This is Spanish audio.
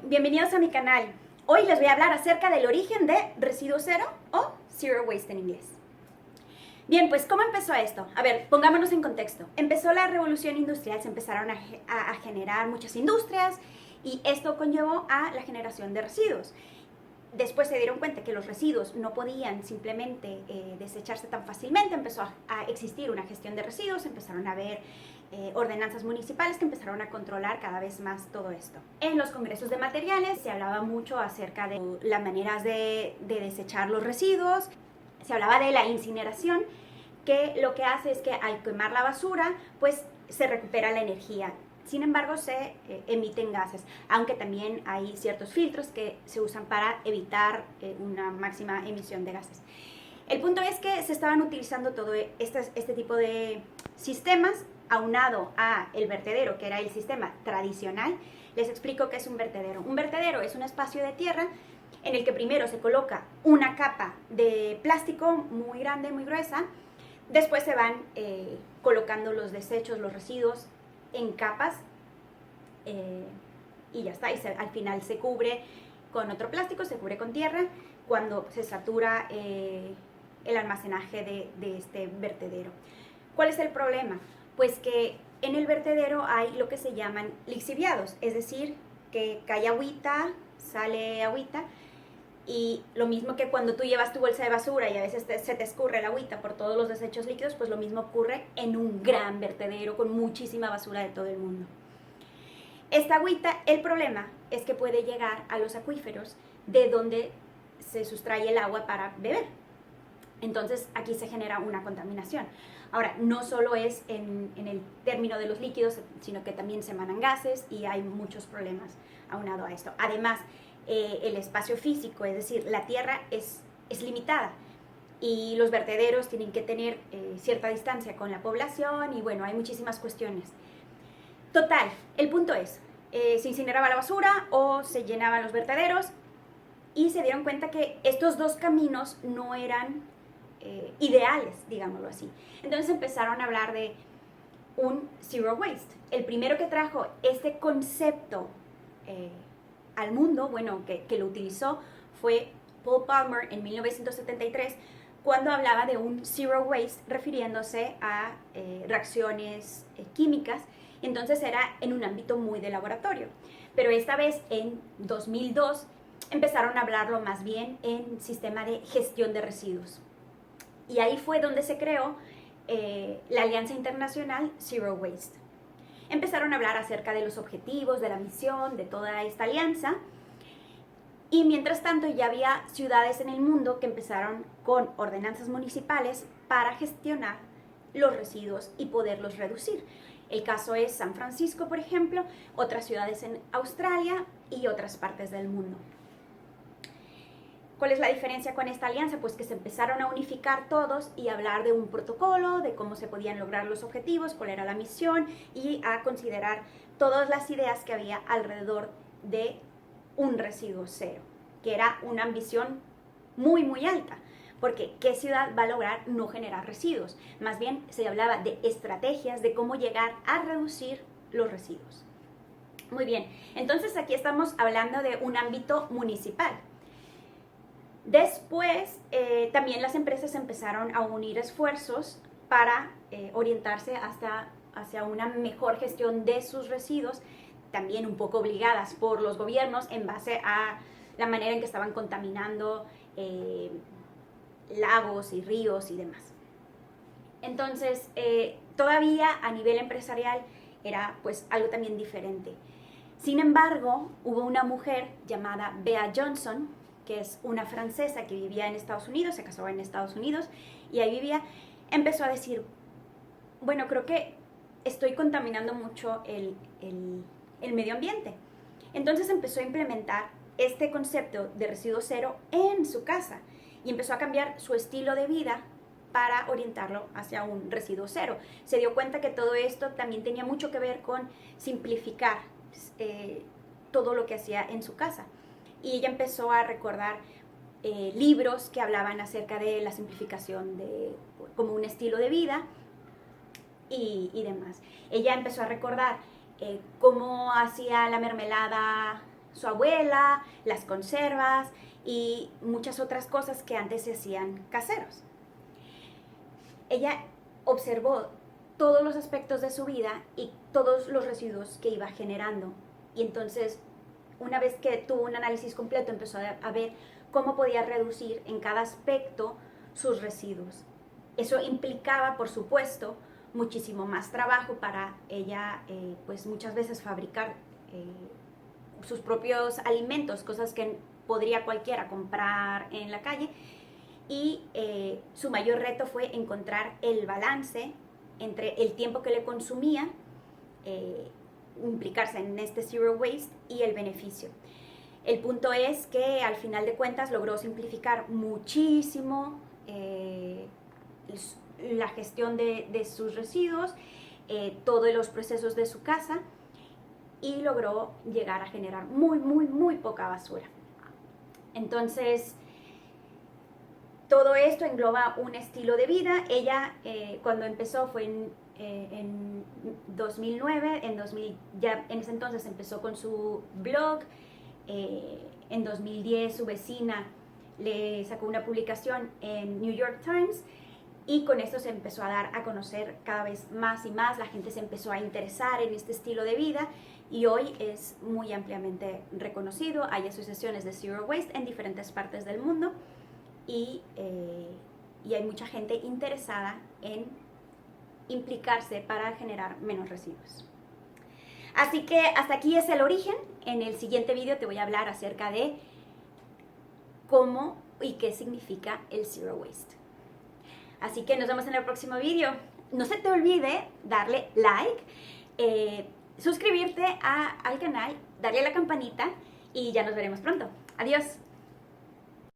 bienvenidos a mi canal. Hoy les voy a hablar acerca del origen de residuo cero o zero waste en inglés. Bien, pues ¿cómo empezó esto? A ver, pongámonos en contexto. Empezó la revolución industrial, se empezaron a generar muchas industrias y esto conllevó a la generación de residuos. Después se dieron cuenta que los residuos no podían simplemente desecharse tan fácilmente, empezó a existir una gestión de residuos, empezaron a haber ordenanzas municipales que empezaron a controlar cada vez más todo esto. En los congresos de materiales se hablaba mucho acerca de las maneras de desechar los residuos, se hablaba de la incineración, que lo que hace es que al quemar la basura, pues se recupera la energía. Sin embargo, se emiten gases, aunque también hay ciertos filtros que se usan para evitar una máxima emisión de gases. El punto es que se estaban utilizando todo este tipo de sistemas aunado a el vertedero, que era el sistema tradicional. Les explico qué es un vertedero. Un vertedero es un espacio de tierra en el que primero se coloca una capa de plástico muy grande, muy gruesa. Después se van colocando los desechos, los residuos en capas y ya está. Y al final se cubre con otro plástico, se cubre con tierra cuando se satura el almacenaje de este vertedero. ¿Cuál es el problema? Pues que en el vertedero hay lo que se llaman lixiviados, es decir, que cae agüita, sale agüita, y lo mismo que cuando tú llevas tu bolsa de basura y a veces se te escurre el agüita por todos los desechos líquidos, pues lo mismo ocurre en un gran vertedero con muchísima basura de todo el mundo. Esta agüita, el problema es que puede llegar a los acuíferos de donde se sustrae el agua para beber. Entonces aquí se genera una contaminación. Ahora, no solo es en el término de los líquidos, sino que también se emanan gases y hay muchos problemas aunado a esto. Además, el espacio físico, es decir, la tierra es limitada y los vertederos tienen que tener cierta distancia con la población y bueno, hay muchísimas cuestiones. Total, el punto es, se incineraba la basura o se llenaban los vertederos y se dieron cuenta que estos dos caminos no eran ideales, digámoslo así. Entonces empezaron a hablar de un zero waste. El primero que trajo este concepto al mundo, bueno, que lo utilizó, fue Paul Palmer en 1973, cuando hablaba de un zero waste refiriéndose a reacciones químicas. Entonces era en un ámbito muy de laboratorio. Pero esta vez, en 2002, empezaron a hablarlo más bien en sistema de gestión de residuos. Y ahí fue donde se creó la Alianza Internacional Zero Waste. Empezaron a hablar acerca de los objetivos, de la misión, de toda esta alianza. Y mientras tanto ya había ciudades en el mundo que empezaron con ordenanzas municipales para gestionar los residuos y poderlos reducir. El caso es San Francisco, por ejemplo, otras ciudades en Australia y otras partes del mundo. ¿Cuál es la diferencia con esta alianza? Pues que se empezaron a unificar todos y a hablar de un protocolo, de cómo se podían lograr los objetivos, cuál era la misión y a considerar todas las ideas que había alrededor de un residuo cero, que era una ambición muy, muy alta. Porque ¿qué ciudad va a lograr no generar residuos? Más bien se hablaba de estrategias de cómo llegar a reducir los residuos. Muy bien, entonces aquí estamos hablando de un ámbito municipal. Después, también las empresas empezaron a unir esfuerzos para orientarse hacia una mejor gestión de sus residuos, también un poco obligadas por los gobiernos en base a la manera en que estaban contaminando lagos y ríos y demás. Entonces, todavía a nivel empresarial era pues algo también diferente. Sin embargo, hubo una mujer llamada Bea Johnson, que es una francesa que vivía en Estados Unidos, se casó en Estados Unidos y ahí vivía, empezó a decir, bueno, creo que estoy contaminando mucho el medio ambiente. Entonces empezó a implementar este concepto de residuo cero en su casa y empezó a cambiar su estilo de vida para orientarlo hacia un residuo cero. Se dio cuenta que todo esto también tenía mucho que ver con simplificar todo lo que hacía en su casa. Y ella empezó a recordar libros que hablaban acerca de la simplificación como un estilo de vida y demás. Ella empezó a recordar cómo hacía la mermelada su abuela, las conservas y muchas otras cosas que antes se hacían caseros. Ella observó todos los aspectos de su vida y todos los residuos que iba generando. Y entonces, una vez que tuvo un análisis completo, empezó a ver cómo podía reducir en cada aspecto sus residuos. Eso implicaba, por supuesto, muchísimo más trabajo para ella, pues muchas veces fabricar sus propios alimentos, cosas que podría cualquiera comprar en la calle. Y su mayor reto fue encontrar el balance entre el tiempo que le consumía, implicarse en este zero waste y el beneficio. El punto es que al final de cuentas logró simplificar muchísimo la gestión de sus residuos, todos los procesos de su casa, y logró llegar a generar muy poca basura. Entonces, todo esto engloba un estilo de vida. Ella, cuando empezó fue en 2009, ya en ese entonces empezó con su blog. En 2010 su vecina le sacó una publicación en New York Times y con esto se empezó a dar a conocer cada vez más y más. La gente se empezó a interesar en este estilo de vida y hoy es muy ampliamente reconocido. Hay asociaciones de Zero Waste en diferentes partes del mundo y hay mucha gente interesada en implicarse para generar menos residuos. Así que hasta aquí es el origen. En el siguiente video te voy a hablar acerca de cómo y qué significa el Zero Waste. Así que nos vemos en el próximo video. No se te olvide darle like, suscribirte al canal, darle a la campanita y ya nos veremos pronto. Adiós.